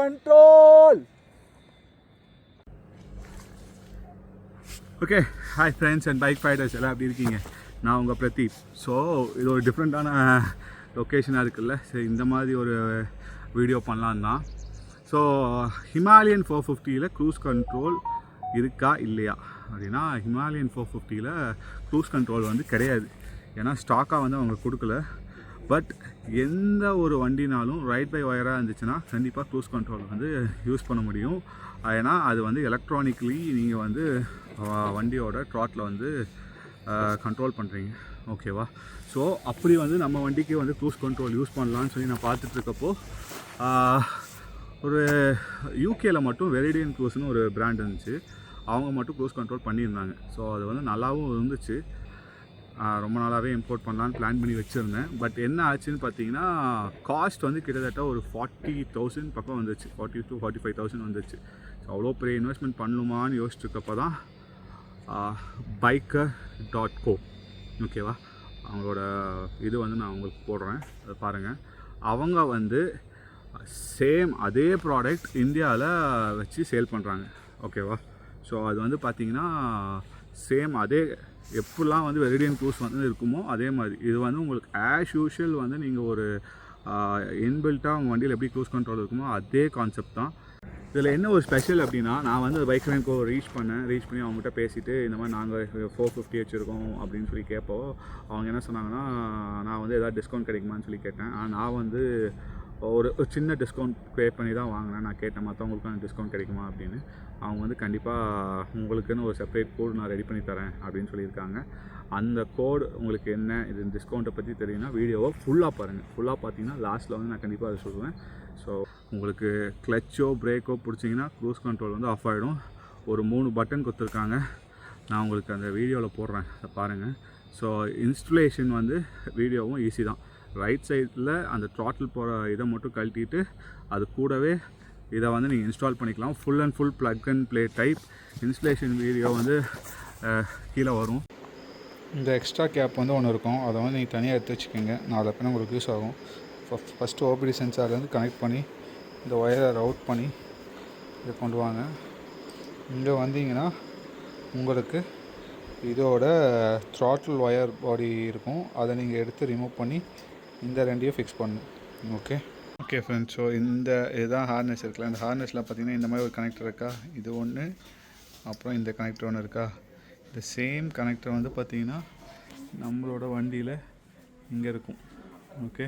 control. Okay hi friends and bike fighters எல்லாம் எப்படி இருக்கீங்க? நான் உங்கள் பிரதீப். ஸோ இது ஒரு டிஃப்ரெண்ட்டான லொக்கேஷனாக இருக்குல்ல, சரி இந்த மாதிரி ஒரு வீடியோ பண்ணலான் தான். ஸோ ஹிமாலயன் 450 க்ரூஸ் கண்ட்ரோல் இருக்கா இல்லையா அப்படின்னா, ஹிமாலயன் 450 க்ரூஸ் கண்ட்ரோல் வந்து கிடையாது. ஏன்னா ஸ்டாக்காக வந்து அவங்க கொடுக்கல. பட் எந்த ஒரு வண்டினாலும் ரைட் பை ஒயராக இருந்துச்சுன்னா கண்டிப்பாக க்ரூஸ் கண்ட்ரோல் வந்து யூஸ் பண்ண முடியும். ஏன்னா அது வந்து எலக்ட்ரானிக்கலி நீங்கள் வந்து வண்டியோட த்ராட்டில் வந்து கண்ட்ரோல் பண்ணுறீங்க. ஓகேவா? ஸோ அப்படி வந்து நம்ம வண்டிக்கு வந்து க்ரூஸ் கண்ட்ரோல் யூஸ் பண்ணலான்னு சொல்லி நான் பார்த்துட்ருக்கப்போ ஒரு யூகேயில் மட்டும் வெரிடியன் க்ரூஸ்னு ஒரு பிராண்ட் இருந்துச்சு. அவங்க மட்டும் க்ரூஸ் கண்ட்ரோல் பண்ணியிருந்தாங்க. ஸோ அது வந்து நல்லாவும் இருந்துச்சு. ரொம்ப நாளாகவே இம்போர்ட் பண்ணலான்னு பிளான் பண்ணி வச்சுருந்தேன். பட் என்ன ஆச்சுன்னு பார்த்தீங்கன்னா, காஸ்ட் வந்து கிட்டத்தட்ட ஒரு 40,000 பக்கம் வந்துச்சு. 40,000 to 45,000 வந்துச்சு. ஸோ அவ்வளோ பெரிய இன்வெஸ்ட்மெண்ட் பண்ணணுமான்னு யோசிச்சுருக்கப்போ தான் biker.co ஓகேவா, அவங்களோட இது வந்து நான் உங்களுக்கு போடுறேன், அதை பாருங்கள். அவங்க வந்து சேம் அதே ப்ராடக்ட் இந்தியாவில் வச்சு சேல் பண்ணுறாங்க. ஓகேவா? ஸோ அது வந்து பார்த்திங்கன்னா சேம் அதே எப்படிலாம் வந்து வெரிடியன் க்ரூஸ் வந்து இருக்குமோ அதே மாதிரி இது வந்து உங்களுக்கு ஆஸ் யூஷுவல் வந்து நீங்கள் ஒரு இன்பில்ட்டாக உங்கள் வண்டியில் எப்படி க்ரூஸ் கண்ட்ரோல் இருக்குமோ அதே கான்செப்ட் தான். இதில் என்ன ஒரு ஸ்பெஷல் அப்படின்னா, நான் வந்து பைக் ரேங்கோ ரீச் பண்ணி அவங்ககிட்ட பேசிவிட்டு இந்த மாதிரி நாங்கள் 450 வச்சுருக்கோம் அப்படின்னு சொல்லி கேட்போம். அவங்க என்ன சொன்னாங்கன்னா, நான் வந்து எதாவது டிஸ்கவுண்ட் கிடைக்குமான்னு சொல்லி கேட்டேன். நான் வந்து ஒரு சின்ன டிஸ்கவுண்ட் பே பண்ணி தான் வாங்கினேன். நான் கேட்டேன் மற்றவங்களுக்கான டிஸ்கவுண்ட் கிடைக்குமா அப்படின்னு. அவங்க வந்து கண்டிப்பாக உங்களுக்குன்னு ஒரு செப்பரேட் கோடு நான் ரெடி பண்ணி தரேன் அப்படின்னு சொல்லியிருக்காங்க. அந்த கோடு உங்களுக்கு என்ன, இது டிஸ்கவுண்ட்டை பற்றி தெரியும்னா வீடியோவை ஃபுல்லாக பாருங்கள். ஃபுல்லாக பார்த்தீங்கன்னா லாஸ்ட்டில் வந்து நான் கண்டிப்பாக அதை சொல்லுவேன். ஸோ உங்களுக்கு கிளச்சோ பிரேக்கோ பிடிச்சிங்கன்னா க்ரூஸ் கண்ட்ரோல் வந்து ஆஃப் ஆகிடும். ஒரு 3 பட்டன் கொடுத்துருக்காங்க. நான் உங்களுக்கு அந்த வீடியோவில் போடுறேன், அதை பாருங்கள். ஸோ இன்ஸ்டலேஷன் வந்து வீடியோவும் ஈஸி தான். ரைட் சைடில் அந்த த்ராட்டில் போகிற இதை மட்டும் கழட்டிட்டு அது கூடவே இதை வந்து நீங்கள் இன்ஸ்டால் பண்ணிக்கலாம். Full and full plug and play type. Installation video வந்து கீழே வரும். இந்த எக்ஸ்ட்ரா கேப் வந்து ஒன்று இருக்கும், அதை வந்து நீங்கள் தனியாக எடுத்து வச்சுக்கோங்க. நாலு பேர் உங்களுக்கு யூஸ் ஆகும். ஃபஸ்ட்டு ஓபிடி சென்சார்லேருந்து கனெக்ட் பண்ணி இந்த ஒயரை ரவுட் பண்ணி இதை கொண்டு வாங்க. இங்கே வந்தீங்கன்னா உங்களுக்கு இதோட த்ராட்டில் ஒயர் பாடி இருக்கும், அதை நீங்கள் எடுத்து ரிமூவ் பண்ணி இந்த ரெண்டையும் ஃபிக்ஸ் பண்ணணும். ஓகே ஃப்ரெண்ட்ஸ், ஸோ இந்த இதுதான் ஹார்னஸ் இருக்குல்ல. இந்த ஹார்னஸில் பார்த்தீங்கன்னா இந்த மாதிரி ஒரு கனெக்டர் இருக்கா, இது ஒன்று, அப்புறம் இந்த கனெக்டர் ஒன்று இருக்கா. இந்த சேம் கனெக்டர் வந்து பார்த்திங்கன்னா நம்மளோட வண்டியில் இங்கே இருக்கும். ஓகே,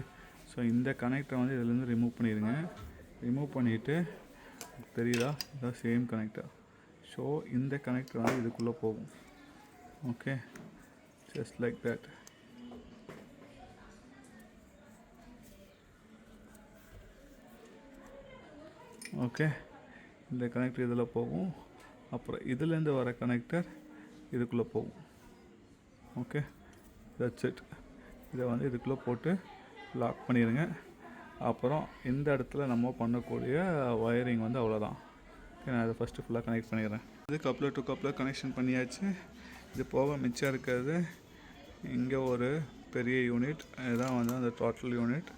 ஸோ இந்த கனெக்டரை வந்து இதிலேருந்து ரிமூவ் பண்ணிடுங்க. ரிமூவ் பண்ணிவிட்டு தெரியுதா, இதுதான் சேம் கனெக்டர். ஸோ இந்த கனெக்டர் வந்து இதுக்குள்ளே போகும். Okay, just like that. Okay, இந்த கனெக்டர் இதில் போகும். அப்புறம் இதுலேருந்து வர கனெக்டர் இதுக்குள்ளே போகும். Okay, that's it. இதை வந்து இதுக்குள்ளே போட்டு லாக் பண்ணிடுங்க. அப்புறம் இந்த இடத்துல நம்ம பண்ணக்கூடிய ஒயரிங் வந்து அவ்வளோதான். ஓகே, நான் அதை ஃபஸ்ட்டு ஃபுல்லாக கனெக்ட் பண்ணிடுறேன். இது கப்ளர் டு கப்ளர் கனெக்ஷன் பண்ணியாச்சு. இது போக மிச்சம் இருக்கிறது இங்கே ஒரு பெரிய யூனிட், இதுதான் வந்து அந்த டோட்டல் யூனிட்.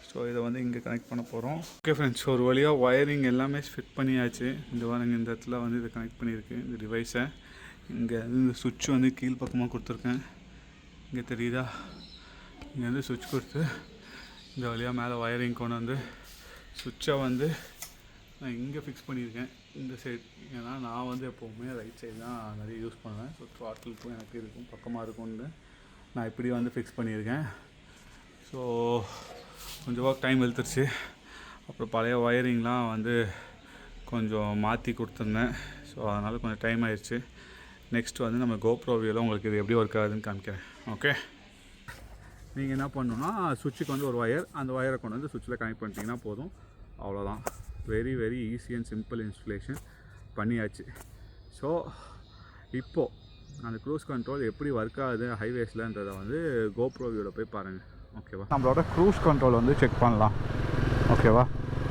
ஸோ இதை வந்து இங்கே கனெக்ட் பண்ண போகிறோம். ஓகே ஃப்ரெண்ட்ஸ், ஒரு வழியாக ஒயரிங் எல்லாமே ஃபிட் பண்ணியாச்சு. இந்த வாரங்க இந்த இடத்துல வந்து இதை கனெக்ட் பண்ணியிருக்கு இந்த டிவைஸை. இங்கே இந்த சுவிட்ச் வந்து கீழ் பக்கமாக கொடுத்துருக்கேன். இங்கே தெரியுதா, இங்கே வந்து சுவிட்ச் கொடுத்து இந்த வழியாக மேலே ஒயரிங் கொண்டு வந்து சுவிட்சை வந்து நான் இங்கே ஃபிக்ஸ் பண்ணியிருக்கேன் இந்த சைட். ஏன்னா நான் வந்து எப்போவுமே ரைட் சைடு தான் நிறைய யூஸ் பண்ணுவேன். ஸோ த்ராட்டிலுக்கும் எனக்கு இருக்கும் பக்கமாக இருக்கும்னு நான் இப்படி வந்து ஃபிக்ஸ் பண்ணியிருக்கேன். ஸோ கொஞ்சம் ஒர்க் டைம் எடுத்துருச்சு. அப்புறம் பழைய ஒயரிங்லாம் வந்து கொஞ்சம் மாற்றி கொடுத்துருந்தேன். ஸோ அதனால் கொஞ்சம் டைம் ஆயிடுச்சு. நெக்ஸ்ட் வந்து நம்ம GoPro வியூவில் உங்களுக்கு இது எப்படி ஒர்க் ஆகுதுன்னு காமிக்கிறேன். ஓகே, நீங்கள் என்ன பண்ணணுன்னா சுவிட்சுக்கு வந்து ஒரு ஒயர், அந்த ஒயரை கொண்டு வந்து சுவிட்சில் கனெக்ட் பண்ணிட்டீங்கன்னா போதும். அவ்வளோதான். Very very easy and simple installation பண்ணியாச்சு. ஸோ இப்போது அந்த க்ரூஸ் கண்ட்ரோல் எப்படி ஒர்க் ஆகுது ஹைவேஸ்லன்றதை வந்து GoPro வியூவில் போய் பாருங்கள். ஓகேவா, நம்மளோட க்ரூஸ் கண்ட்ரோல் வந்து செக் பண்ணலாம். ஓகேவா,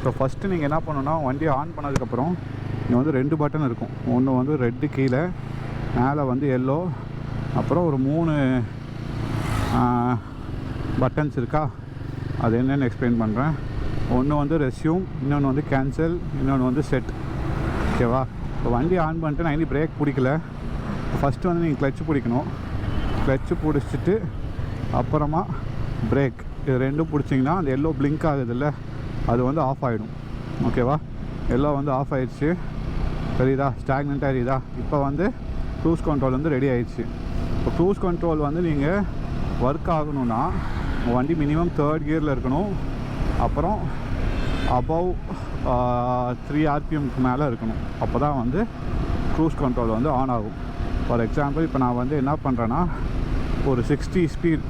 ஸோ ஃபஸ்ட்டு நீங்கள் என்ன பண்ணணுன்னா வண்டியை ஆன் பண்ணதுக்கப்புறம் இங்கே வந்து 2 பட்டன் இருக்கும். ஒன்று வந்து ரெட்டு கீழே, மேலே வந்து எல்லோ, அப்புறம் ஒரு 3 பட்டன்ஸ் இருக்கா. அது என்னென்னு எக்ஸ்பிளைன் பண்ணுறேன். ஒன்று வந்து ரெஸ்யூம், இன்னொன்று வந்து கேன்சல், இன்னொன்று வந்து செட். ஓகேவா? இப்போ வண்டி ஆன் பண்ணிட்டு நான் இனி பிரேக் பிடிக்கல. ஃபஸ்ட்டு வந்து நீங்கள் கிளச்சு பிடிக்கணும். கிளச்சு பிடிச்சிட்டு அப்புறமா பிரேக், இது ரெண்டும் பிடிச்சிங்கன்னா அந்த எல்லோ பிளிங்க் ஆகுதுல்ல, அது வந்து ஆஃப் ஆகிடும். ஓகேவா? எல்லோ வந்து ஆஃப் ஆகிடுச்சு, தெரியுதா? ஸ்டாக்னண்ட்டாக தெரியுதா? இப்போ வந்து க்ரூஸ் கண்ட்ரோல் வந்து ரெடி ஆகிடுச்சு. இப்போ க்ரூஸ் கண்ட்ரோல் வந்து நீங்கள் ஒர்க் ஆகணும்னா உங்கள் வண்டி மினிமம் 3rd கியரில் இருக்கணும். அப்புறம் அபவ் 3 RPMக்கு மேலே இருக்கணும். அப்போ தான் வந்து க்ரூஸ் கண்ட்ரோல் வந்து ஆன் ஆகும். ஃபார் எக்ஸாம்பிள் இப்போ நான் வந்து என்ன பண்ணுறேன்னா ஒரு 60 ஸ்பீட்.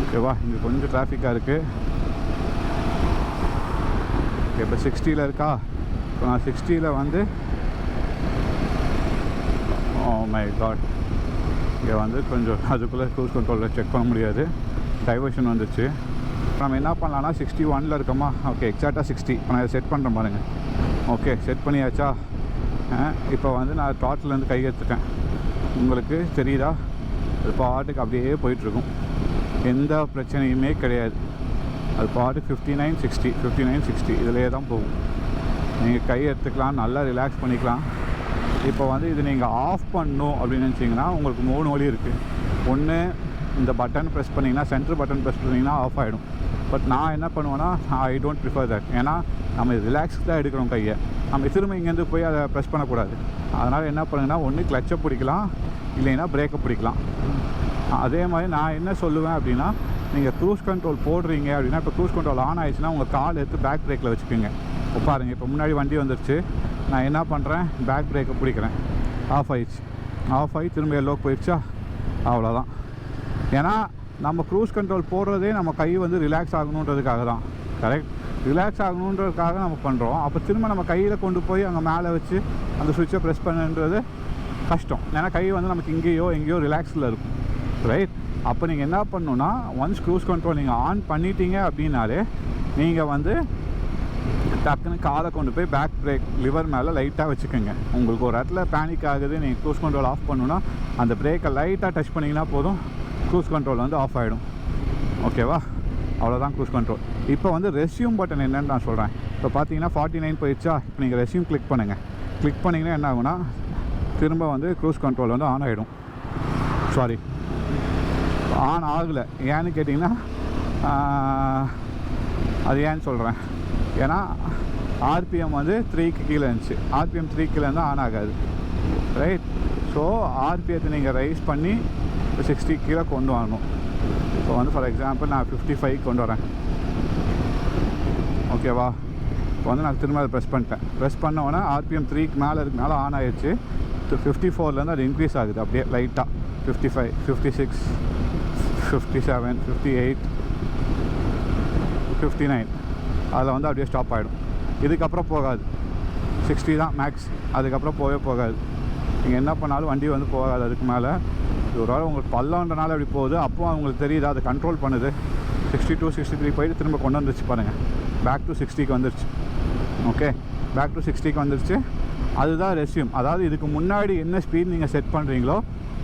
ஓகேவா? இங்கே கொஞ்சம் டிராஃபிக்காக இருக்குது. இப்போ 60ல் இருக்கா? இப்போ நான் 60ல் வந்து ஓ மை காட், இங்கே வந்து கொஞ்சம் அதுக்குள்ளே க்ரூஸ் கண்ட்ரோலில் செக் பண்ண முடியாது, டைவர்ஷன் வந்துச்சு. நம்ம என்ன பண்ணலான்னா 61ல் இருக்கோமா? ஓகே, எக்ஸாக்டாக 60. இப்போ நான் செட் பண்ணுறேன் பாருங்கள். ஓகே, செட் பண்ணியாச்சா? இப்போ வந்து நான் த்ராட்டிலேருந்து கை எடுத்துட்டேன். உங்களுக்கு தெரியுதா? அது பாட்டுக்கு அப்படியே போயிட்டுருக்கும், எந்த பிரச்சனையுமே கிடையாது. அது பாட்டுக்கு 59 60 59 60 இதிலே தான் போகும். நீங்கள் கை எடுத்துக்கலாம், நல்லா ரிலாக்ஸ் பண்ணிக்கலாம். இப்போ வந்து இது நீங்கள் ஆஃப் பண்ணணும் அப்படின்னு நினச்சிங்கன்னா உங்களுக்கு 3 வழி இருக்குது. ஒன்று, இந்த பட்டன் ப்ரெஸ் பண்ணிங்கன்னா, சென்டர் பட்டன் ப்ரெஸ் பண்ணிங்கன்னா ஆஃப் ஆகிடும். பட் நான் என்ன பண்ணுவேன்னா, ஐ டோன்ட் ப்ரிஃபர் தட். ஏன்னா நம்ம ரிலாக்ஸ் தான் எடுக்கிறோம் கையை, நம்ம திரும்ப இங்கேருந்து போய் அதை ப்ரெஸ் பண்ணக்கூடாது. அதனால் என்ன பண்ணுங்கன்னா, ஒன்று கிளச்சை பிடிக்கலாம், இல்லைன்னா பிரேக்கை பிடிக்கலாம். அதே மாதிரி நான் என்ன சொல்லுவேன் அப்படின்னா, நீங்கள் க்ரூஸ் கண்ட்ரோல் போடுறீங்க அப்படின்னா, இப்போ க்ரூஸ் கண்ட்ரோல் ஆன் ஆகிடுச்சுன்னா உங்கள் கால் எடுத்து பேக் பிரேக்கில் வச்சுக்கோங்க. பாருங்கள், இப்போ முன்னாடி வண்டி வந்துருச்சு, நான் என்ன பண்ணுறேன், பேக் பிரேக்கை பிடிக்கிறேன், ஆஃப் ஆகிடுச்சு. ஆஃப் ஆகி திரும்ப எல்லோக்கு போயிடுச்சா? அவ்வளோதான். ஏன்னா நம்ம க்ரூஸ் கண்ட்ரோல் போடுறதே நம்ம கை வந்து ரிலாக்ஸ் ஆகணுன்றதுக்காக தான். கரெக்ட்? ரிலாக்ஸ் ஆகணுன்றதுக்காக நம்ம பண்ணுறோம். அப்போ திரும்ப நம்ம கையில் கொண்டு போய் அங்கே மேலே வச்சு அந்த சுவிட்சை ப்ரெஸ் பண்ணுன்றது கஷ்டம். ஏன்னா கை வந்து நமக்கு இங்கேயோ எங்கேயோ ரிலாக்ஸில் இருக்கும். ரைட்? அப்போ நீங்கள் என்ன பண்ணணுன்னா, ஒன்ஸ் க்ரூஸ் கண்ட்ரோல் நீங்கள் ஆன் பண்ணிட்டீங்க அப்படின்னாலே நீங்கள் வந்து டக்குன்னு காலை கொண்டு போய் பேக் பிரேக் லிவர் மேலே லைட்டாக வச்சுக்கோங்க. உங்களுக்கு ஒரு இடத்துல பேனிக் ஆகுது, நீங்கள் க்ரூஸ் கண்ட்ரோல் ஆஃப் பண்ணணுன்னா அந்த பிரேக்கை லைட்டாக டச் பண்ணிங்கன்னா போதும், க்ரூஸ் கண்ட்ரோல் வந்து ஆஃப் ஆகிடும். ஓகேவா? அவ்வளோதான் க்ரூஸ் கண்ட்ரோல். இப்போ வந்து ரெஸ்யூம் பட்டன் என்னென்னு நான் சொல்கிறேன். இப்போ பார்த்தீங்கன்னா 49 போயிடுச்சா? இப்போ நீங்கள் ரெஸ்யூம் கிளிக் பண்ணுங்கள். கிளிக் பண்ணிங்கன்னா என்ன ஆகுனா, திரும்ப வந்து க்ரூஸ் கண்ட்ரோல் வந்து ஆன் ஆகிடும். சாரி, ஆன் ஆகலை. ஏன்னு கேட்டிங்கன்னா, அது ஏன்னு சொல்கிறேன், ஏன்னா ஆர்பிஎம் வந்து 3க்கு கீழே இருந்துச்சு. ஆர்பிஎம் 3 கீழே இருந்தால் ஆன் ஆகாது. ரைட்? ஸோ ஆர்பிஎத்தை நீங்கள் ரைஸ் பண்ணி இப்போ 60 கீழே கொண்டு வரணும். இப்போ வந்து ஃபார் எக்ஸாம்பிள் நான் 55 கொண்டு வரேன். ஓகேவா? இப்போ வந்து நான் திரும்ப அதை ப்ரெஸ் பண்ணிட்டேன். ப்ரெஸ் பண்ணோன்னா ஆர்பிஎம் 3க்கு மேலே இருக்கனால ஆன் ஆகிடுச்சு. 54லேருந்து அது இன்க்ரீஸ் ஆகுது அப்படியே லைட்டாக. 55 56 57 58 59 அதில் வந்து அப்படியே ஸ்டாப் ஆகிடும். இதுக்கப்புறம் போகாது. 60 தான் மேக்ஸ், அதுக்கப்புறம் போகாது. நீங்கள் என்ன பண்ணாலும் வண்டி வந்து போகாது அதுக்கு மேலே. ஒரு வேளை உங்களுக்கு பல்லன்றனால அப்படி போகுது, அப்போ அவங்களுக்கு தெரியுது, அதை கண்ட்ரோல் பண்ணுது. 62 63 போயிட்டு திரும்ப கொண்டு வந்துருச்சு பாருங்கள், பேக் டு 60க்கு வந்துருச்சு. ஓகே, பேக் டு 60க்கு வந்துருச்சு. அதுதான் ரெஸ்யூம். அதாவது இதுக்கு முன்னாடி என்ன ஸ்பீட் நீங்கள் செட் பண்ணுறீங்களோ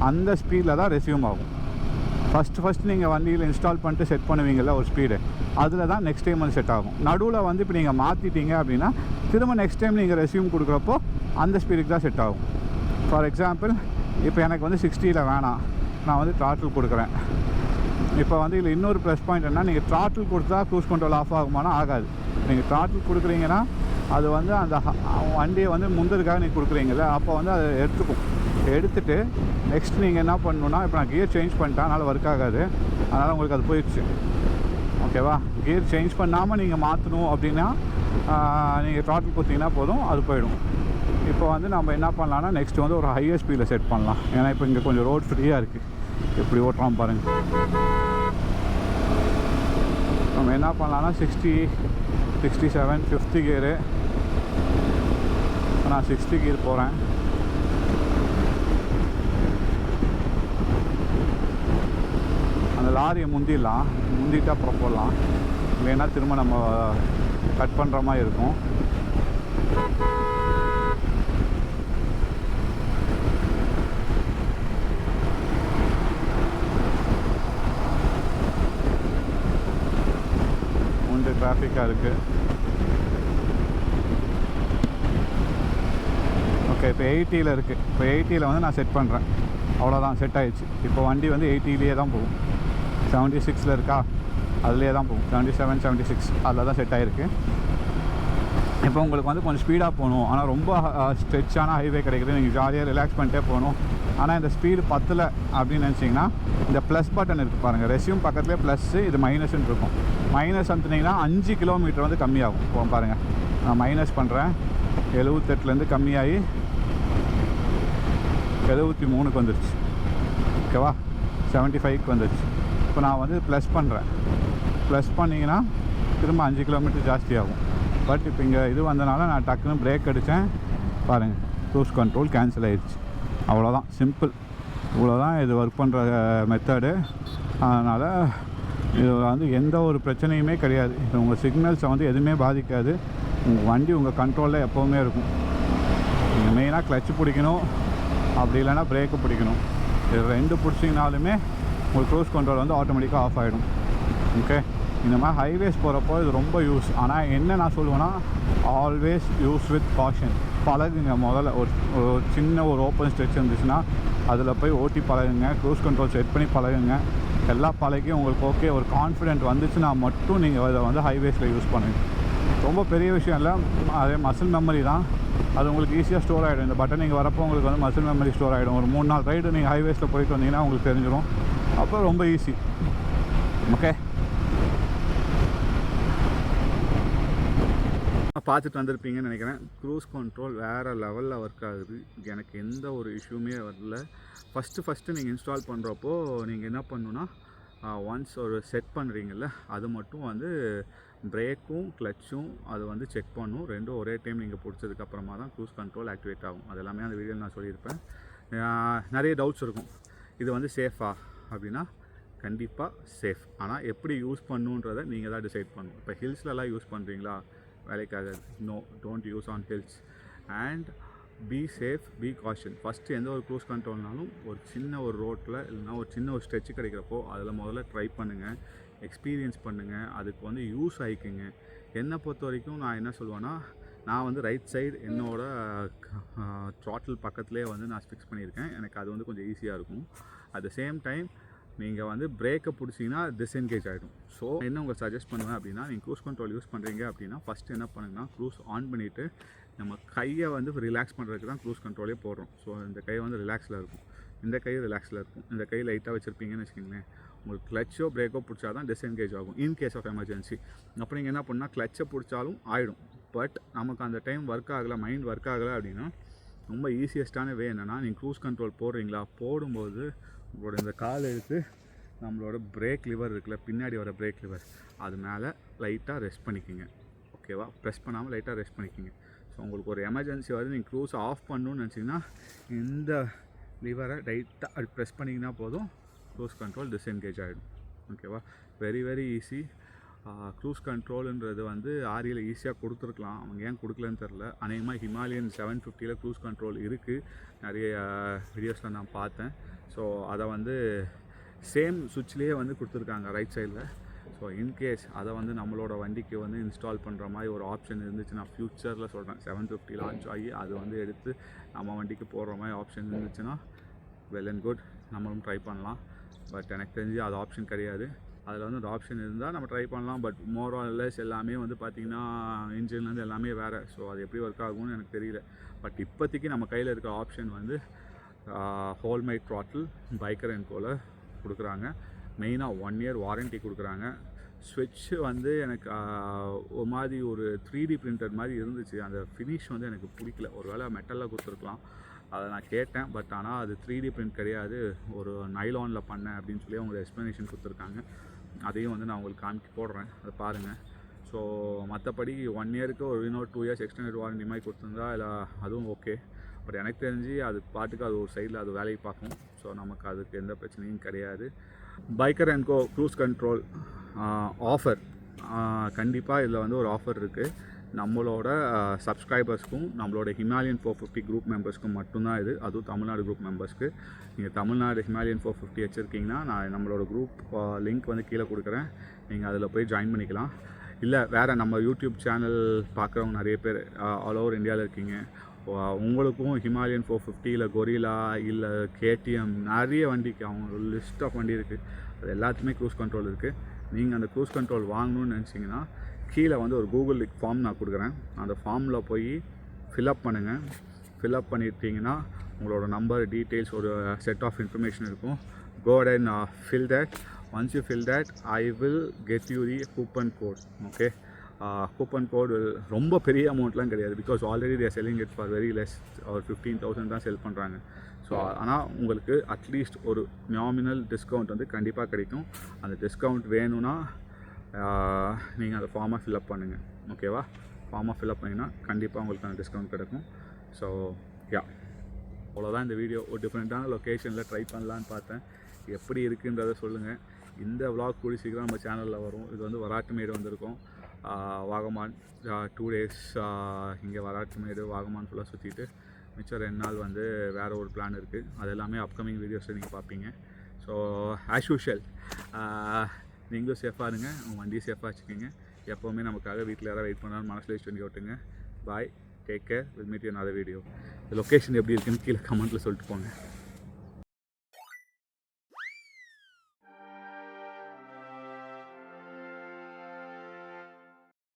அந்த ஸ்பீடில் தான் ரெஸ்யூம் ஆகும். ஃபஸ்ட்டு நீங்கள் வண்டியில் இன்ஸ்டால் பண்ணிட்டு செட் பண்ணுவீங்கள்ல ஒரு ஸ்பீடு, அதில் தான் நெக்ஸ்ட் டைம் வந்து செட் ஆகும். நடுவில் வந்து இப்போ நீங்கள் மாற்றிட்டீங்க அப்படின்னா திரும்ப நெக்ஸ்ட் டைம் நீங்கள் ரெஸ்யூம் கொடுக்குறப்போ அந்த ஸ்பீடுக்கு தான் செட் ஆகும். ஃபார் எக்ஸாம்பிள் இப்போ எனக்கு வந்து 60ல் வேணாம், நான் வந்து த்ராட்டில் கொடுக்குறேன். இப்போ வந்து இதில் இன்னொரு ப்ளஸ் பாயிண்ட் என்ன, நீங்கள் த்ராட்டில் கொடுத்தா க்ரூஸ் கண்ட்ரோல் ஆஃப் ஆகுமானா ஆகாது. நீங்கள் த்ராட்டில் கொடுக்குறீங்கன்னா அது வந்து அந்த வண்டியை வந்து முந்ததுக்காக நீங்கள் கொடுக்குறீங்கல்ல, அப்போ வந்து அதை எடுத்துகிட்டு நெக்ஸ்ட் நீங்கள் என்ன பண்ணணுன்னா, இப்போ நான் கியர் சேஞ்ச் பண்ணிட்டேன், அதனால் ஒர்க் ஆகாது, அதனால் உங்களுக்கு அது போயிடுச்சு. ஓகேவா? கியர் சேஞ்ச் பண்ணாமல் நீங்கள் மாற்றணும் அப்படின்னா நீங்கள் த்ராட்டில் கொடுத்தீங்கன்னா போதும், அது போயிடும். இப்போ வந்து நம்ம என்ன பண்ணலான்னா, நெக்ஸ்ட் வந்து ஒரு ஹையர் ஸ்பீடில் செட் பண்ணலாம். ஏன்னா இப்போ இங்கே கொஞ்சம் ரோட் ஃப்ரீயாக இருக்குது, எப்படி ஓட்டுறோம் பாருங்கள். நம்ம என்ன பண்ணலான்னா 60 67 5th கியரு, நான் 6th கியர் போகிறேன். அந்த லாரியை முந்திட்டு அப்புறம் போடலாம், இல்லைன்னா திரும்ப நம்ம கட் பண்ணுற மாதிரி இருக்கும். டிராஃபிக்காக இருக்குது. ஓகே, இப்போ 80ல் இருக்குது. இப்போ 80ல் வந்து நான் செட் பண்ணுறேன். அவ்வளோதான், செட் ஆகிடுச்சு. இப்போ வண்டி வந்து 80லேயே தான் போகும். 76ல் இருக்கா, அதுலேயே தான் போகும். 77, 76 அதில் தான் செட் ஆகிருக்கு. இப்போ உங்களுக்கு வந்து கொஞ்சம் ஸ்பீடாக போகணும், ஆனால் ரொம்ப ஸ்ட்ரெச்சான ஹைவே கிடைக்குது, நீங்கள் ஜாலியாக ரிலாக்ஸ் பண்ணிட்டே போகணும். ஆனால் இந்த ஸ்பீடு பத்தலை அப்படின்னு நினச்சிங்கன்னா இந்த ப்ளஸ் பட்டன் இருக்குது பாருங்கள். ரெஸ்யூம் பக்கத்துலேயே ப்ளஸ்ஸு, இது மைனஸ்ன்னு இருக்கும். மைனஸ் அமுத்துனீங்கன்னா 5 கிலோமீட்டர் வந்து கம்மியாகும். இப்போ பாருங்கள், நான் மைனஸ் பண்ணுறேன். 78லேருந்து கம்மியாகி 73க்கு வந்துடுச்சு. ஓகேவா, 75க்கு வந்துடுச்சு. இப்போ நான் வந்து ப்ளஸ் பண்ணுறேன். ப்ளஸ் பண்ணிங்கன்னா திரும்ப 5 கிலோமீட்டர் ஜாஸ்தி ஆகும். பட் இப்போ இங்கே இது வந்தனால நான் டக்குன்னு பிரேக் அடித்தேன். பாருங்கள், க்ரூஸ் கண்ட்ரோல் கேன்சல் ஆகிடுச்சு. அவ்வளோதான், சிம்பிள். இவ்வளோதான் இது ஒர்க் பண்ணுற மெத்தடு. அதனால் இது வந்து எந்த ஒரு பிரச்சனையுமே கிடையாது. இது உங்கள் சிக்னல்ஸை வந்து எதுவுமே பாதிக்காது. உங்கள் வண்டி உங்கள் கண்ட்ரோலில் எப்போவுமே இருக்கும். நீங்கள் மெயினாக கிளச்சு பிடிக்கணும், அப்படி இல்லைன்னா பிரேக்கு பிடிக்கணும். இது 2 பிடிச்சிங்கனாலுமே உங்களுக்கு க்ரூஸ் கண்ட்ரோல் வந்து ஆட்டோமேட்டிக்காக ஆஃப் ஆகிடும். ஓகே, இந்த மாதிரி ஹைவேஸ் போகிறப்போ இது ரொம்ப யூஸ். ஆனால் என்ன நான் சொல்லுவேன்னா, ஆல்வேஸ் யூஸ் வித் காஷன். பழகுங்க. முதல்ல ஒரு சின்ன ஒரு ஓப்பன் ஸ்ட்ரெச் இருந்துச்சுன்னா அதில் போய் ஓட்டி பழகுங்க. க்ரூஸ் கண்ட்ரோல் செட் பண்ணி பழகுங்க. எல்லா பழகி உங்களுக்கு ஓகே ஒரு கான்ஃபிடென்ட் வந்துச்சுன்னா மட்டும் நீங்கள் அதை வந்து ஹைவேஸில் யூஸ் பண்ணுங்கள். ரொம்ப பெரிய விஷயம் இல்லை, அதே மசில் மெமரி தான். அது உங்களுக்கு ஈஸியாக ஸ்டோர் ஆகிடும். இந்த பட்டன் நீங்கள் வரப்போ உங்களுக்கு வந்து மசில் மெமரி ஸ்டோர் ஆகிடும். ஒரு 3-4 ரைடு நீங்கள் ஹைவேஸில் போயிட்டு வந்தீங்கன்னா உங்களுக்கு தெரிஞ்சிடும். அப்போ ரொம்ப ஈஸி. ஓகே, பார்த்துட்டு வந்திருப்பீங்கன்னு நினைக்கிறேன். க்ரூஸ் கண்ட்ரோல் வேறு லெவலில் ஒர்க் ஆகுது. எனக்கு எந்த ஒரு இஷ்யூமே வரல. ஃபஸ்ட்டு நீங்கள் இன்ஸ்டால் பண்ணுறப்போ நீங்கள் என்ன பண்ணணுன்னா, ஒன்ஸ் ஒரு செட் பண்ணுறீங்கல்ல, அது மட்டும் வந்து பிரேக்கும் கிளச்சும் அது வந்து செக் பண்ணும். ரெண்டும் ஒரே டைம் நீங்கள் பிடிச்சதுக்கப்புறமா தான் க்ரூஸ் கண்ட்ரோல் ஆக்டிவேட் ஆகும். அது எல்லாமே அந்த வீடியோவில் நான் சொல்லியிருப்பேன். நிறைய டவுட்ஸ் இருக்கும். இது வந்து சேஃபா அப்படின்னா கண்டிப்பாக சேஃப். ஆனால் எப்படி யூஸ் பண்ணுன்றதை நீங்கள் தான் டிசைட் பண்ணணும். இப்போ ஹில்ஸ்லலாம் யூஸ் பண்ணுறீங்களா, வேலைக்காகாது. No, don't use on heels. And be safe, be caution. First எந்த ஒரு க்ரூஸ் கண்ட்ரோல்னாலும் ஒரு சின்ன ஒரு ரோட்டில் இல்லைனா ஒரு சின்ன ஒரு ஸ்ட்ரெச் கிடைக்கிறப்போ அதில் முதல்ல ட்ரை பண்ணுங்கள், எக்ஸ்பீரியன்ஸ் பண்ணுங்கள், அதுக்கு வந்து யூஸ் ஆகிக்குங்க. என்னை பொறுத்த வரைக்கும் நான் என்ன சொல்லுவேன்னா, நான் வந்து ரைட் சைடு என்னோடய த்ராட்டில் பக்கத்துலேயே வந்து நான் ஃபிக்ஸ் பண்ணியிருக்கேன். எனக்கு அது வந்து கொஞ்சம் ஈஸியாக இருக்கும். அட் த சேம் டைம் நீங்கள் வந்து பிரேக்கை பிடிச்சிங்கன்னா டிஸ்என்கேஜ் ஆகிடும். ஸோ என்ன உங்களுக்கு சஜஸ்ட் பண்ணுவேன் அப்படின்னா, நீங்கள் க்ரூஸ் கண்ட்ரோல் யூஸ் பண்ணுறீங்க அப்படின்னா ஃபஸ்ட்டு என்ன பண்ணுங்கன்னா, க்ரூஸ் ஆன் பண்ணிவிட்டு நம்ம கையை வந்து ரிலாக்ஸ் பண்ணுறதுக்கு தான் க்ரூஸ் கண்ட்ரோலே போடுறோம். ஸோ இந்த கை வந்து ரிலாக்ஸில் இருக்கும், இந்த கை ரிலாக்ஸில் இருக்கும். இந்த கை லைட்டாக வச்சுருப்பீங்கன்னு வச்சுக்கிங்களேன், உங்களுக்கு கிளச்சோ பிரேக்கோ பிடிச்சா தான் டிஸ்என்கேஜ் ஆகும் இன் கேஸ் ஆஃப் எமர்ஜென்சி. அப்போ நீங்கள் என்ன பண்ணால் கிளச்சை பிடிச்சாலும் ஆகிடும். பட் நமக்கு அந்த டைம் ஒர்க் ஆகலை, மைண்ட் ஒர்க் ஆகலை அப்படின்னா ரொம்ப ஈஸியஸ்ட்டான வே என்னென்னா, நீங்கள் க்ரூஸ் கண்ட்ரோல் போடுறீங்களா, போடும்போது உங்களோட இந்த கால் எடுத்து நம்மளோட பிரேக் லிவர் இருக்குல்ல, பின்னாடி வர பிரேக் லிவர், அது மேலே லைட்டாக ரெஸ்ட் பண்ணிக்கிங்க. ஓகேவா, ப்ரெஸ் பண்ணாமல் லைட்டாக ரெஸ்ட் பண்ணிக்கிங்க. ஸோ உங்களுக்கு ஒரு எமர்ஜென்சி வருது, நீங்கள் க்ரூஸ் ஆஃப் பண்ணணுன்னு நினச்சிங்கன்னா இந்த லிவரை லைட்டாக அது ப்ரெஸ் பண்ணிங்கன்னா போதும், க்ரூஸ் கண்ட்ரோல் டிஸ்என்கேஜ் ஆகிடும். ஓகேவா, வெரி வெரி ஈஸி. க்ரூஸ் கண்ட்ரோலுன்றது வந்து ஆரியில் ஈஸியாக கொடுத்துருக்கலாம், அவங்க ஏன் கொடுக்கலன்னு தெரில. அநேகமாக ஹிமாலயன் 750ல் க்ரூஸ் கண்ட்ரோல் இருக்குது, நிறைய வீடியோஸில் நான் பார்த்தேன். ஸோ அதை வந்து சேம் சுவிட்ச்லேயே வந்து கொடுத்துருக்காங்க ரைட் சைடில். ஸோ இன்கேஸ் அதை வந்து நம்மளோட வண்டிக்கு வந்து இன்ஸ்டால் பண்ணுற மாதிரி ஒரு ஆப்ஷன் இருந்துச்சுன்னா, ஃப்யூச்சரில் சொல்கிறேன் 750 லான்ச் ஆகி அது வந்து எடுத்து நம்ம வண்டிக்கு போடுற மாதிரி ஆப்ஷன் இருந்துச்சுன்னா வெல் அண்ட் குட், நம்மளும் ட்ரை பண்ணலாம். பட் எனக்கு தெரிஞ்சு அது ஆப்ஷன் கிடையாது. அதில் வந்து ஒரு ஆப்ஷன் இருந்தால் நம்ம ட்ரை பண்ணலாம். பட் மோர் ஆர் லெஸ் எல்லாமே வந்து பார்த்திங்கன்னா இன்ஜின்லேருந்து எல்லாமே வேறு. ஸோ அது எப்படி ஒர்க் ஆகும்னு எனக்கு தெரியல. பட் இப்போதைக்கு நம்ம கையில் இருக்க ஆப்ஷன் வந்து whole my throttle biker and கோல கொடுக்குறாங்க. மெயினாக 1 year வாரண்ட்டி கொடுக்குறாங்க. ஸ்விட்ச்சு வந்து எனக்கு ஒரு மாதிரி ஒரு 3D பிரிண்டர் மாதிரி இருந்துச்சு. அந்த ஃபினிஷ் வந்து எனக்கு பிடிக்கல. ஒரு வேளை மெட்டலில் கொடுத்துருக்கலாம், அதை நான் கேட்டேன். பட் ஆனால் அது 3D பிரிண்ட் கிடையாது, ஒரு நைலானில் பண்ணேன் அப்படின்னு சொல்லி அவங்க எக்ஸ்ப்ளனேஷன் கொடுத்துருக்காங்க. அதையும் வந்து நான் உங்களுக்கு போடுறேன், அதை பாருங்கள். ஸோ மற்றபடி 1 yearக்கு ஒரு இன்னொரு 2 years எக்ஸ்டெண்டட் வாரண்டி மாதிரி கொடுத்துருந்தா இல்லை அதுவும் ஓகே. பட் எனக்கு தெரிஞ்சு அது பாட்டுக்கு அது ஒரு சைடில் அது வேலையை பார்க்கும். ஸோ நமக்கு அதுக்கு எந்த பிரச்சனையும் கிடையாது. Biker and go cruise control offer கண்டிப்பாக இதில் வந்து ஒரு ஆஃபர் இருக்குது. நம்மளோட சப்ஸ்கிரைபர்ஸ்க்கும் நம்மளோட ஹிமாலயன் 450 குரூப் மெம்பர்ஸ்க்கும் மட்டும்தான் இது. அதுவும் தமிழ்நாடு குரூப் மெம்பர்ஸ்க்கு. நீங்கள் தமிழ்நாடு ஹிமாலயன் 450 வச்சுருக்கீங்கன்னா நான் நம்மளோட குரூப் லிங்க் வந்து கீழே கொடுக்குறேன், நீங்கள் அதில் போய் ஜாயின் பண்ணிக்கலாம். இல்லை வேறு நம்ம யூடியூப் சேனல் பார்க்குறவங்க நிறைய பேர் ஆல் ஓவர் இந்தியாவில் இருக்கீங்க. உங்களுக்கும் ஹிமாலயன் 450 இல்லை கொரிலா இல்லை கேடிஎம் நிறைய வண்டிக்கு அவங்க லிஸ்ட் ஆஃப் வண்டி இருக்குது. அது எல்லாத்துக்குமே க்ரூஸ் கண்ட்ரோல் இருக்குது. நீங்கள் அந்த க்ரூஸ் கண்ட்ரோல் வாங்கணும்னு நினச்சிங்கன்னா கீழே வந்து ஒரு கூகுள் ஃபார்ம் நான் கொடுக்குறேன். அந்த ஃபார்மில் போய் ஃபில்அப் பண்ணுங்கள். ஃபில்அப் பண்ணிட்டீங்கன்னா உங்களோட நம்பர் டீட்டெயில்ஸ் ஒரு செட் ஆஃப் இன்ஃபர்மேஷன் இருக்கும். Go ahead and fill that. Once you fill that, I will get you the coupon code. Okay, coupon code will ரொம்ப பெரிய அமௌண்ட்லாம் கிடையாது. Because already they are selling it for very less. ஒரு 15,000 தான் செல் பண்ணுறாங்க. So ஆனால் உங்களுக்கு at least ஒரு nominal discount வந்து கண்டிப்பாக கிடைக்கும். அந்த டிஸ்கவுண்ட் வேணும்னா நீங்கள் அந்த ஃபார்மை ஃபில்அப் பண்ணுங்கள். ஓகேவா? ஃபார்மை ஃபில்அப் பண்ணிங்கன்னா கண்டிப்பாக உங்களுக்கு அந்த டிஸ்கவுண்ட் கிடைக்கும். ஸோ யா, அவ்வளோதான் இந்த வீடியோ. ஒரு டிஃப்ரெண்ட்டான லொக்கேஷனில் ட்ரை பண்ணலான்னு பார்த்தேன். எப்படி இருக்குன்றதை சொல்லுங்கள். இந்த vlog கூடி சீக்கிரம் நம்ம சேனலில் வரும். இது வந்து வராட்டுமேடு வந்திருக்கோம். வாகமான் 2 days இங்கே வராட்டுமேடு வாகமான் ஃபுல்லாக சுற்றிட்டு மிச்சம் 2 நாள் வந்து வேறு ஒரு பிளான் இருக்குது. அது எல்லாமே அப்கமிங் வீடியோஸில் நீங்கள் பார்ப்பீங்க. ஸோ ஆஸ் யூஷுவல் நீங்களும் சேஃபாக இருங்க, உங்கள் வண்டியை சேஃபாக வச்சுக்கோங்க. எப்போவுமே நமக்காக வீட்டில் யாராவது வெயிட் பண்ணாலும் மனசில் வச்சு பண்ணி ஓட்டுங்க. Bye, take care, will meet you another video. இந்த லொக்கேஷன் எப்படி இருக்குன்னு கீழே கமெண்ட்டில் சொல்லிட்டு போங்க.